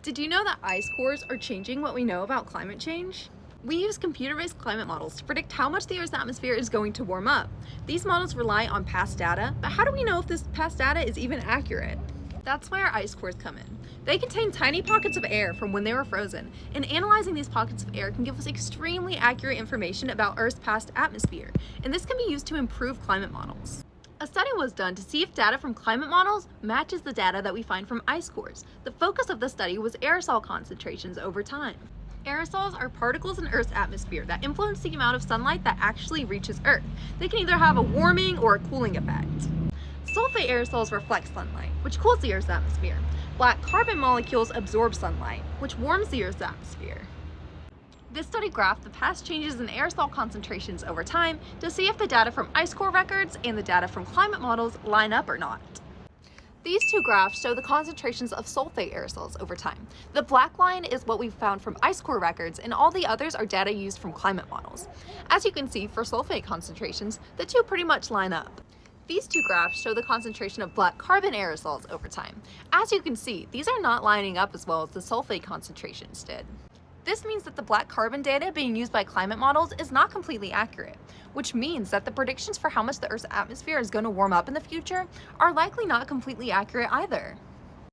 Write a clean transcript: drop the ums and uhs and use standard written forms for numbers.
Did you know that ice cores are changing what we know about climate change? We use computer-based climate models to predict how much the Earth's atmosphere is going to warm up. These models rely on past data, but how do we know if this past data is even accurate? That's where ice cores come in. They contain tiny pockets of air from when they were frozen, and analyzing these pockets of air can give us extremely accurate information about Earth's past atmosphere, and this can be used to improve climate models. A study was done to see if data from climate models matches the data that we find from ice cores. The focus of the study was aerosol concentrations over time. Aerosols are particles in Earth's atmosphere that influence the amount of sunlight that actually reaches Earth. They can either have a warming or a cooling effect. Sulfate aerosols reflect sunlight, which cools the Earth's atmosphere. Black carbon molecules absorb sunlight, which warms the Earth's atmosphere. This study graphed the past changes in aerosol concentrations over time to see if the data from ice core records and the data from climate models line up or not. These two graphs show the concentrations of sulfate aerosols over time. The black line is what we've found from ice core records, and all the others are data used from climate models. As you can see, for sulfate concentrations, the two pretty much line up. These two graphs show the concentration of black carbon aerosols over time. As you can see, these are not lining up as well as the sulfate concentrations did. This means that the black carbon data being used by climate models is not completely accurate, which means that the predictions for how much the Earth's atmosphere is going to warm up in the future are likely not completely accurate either.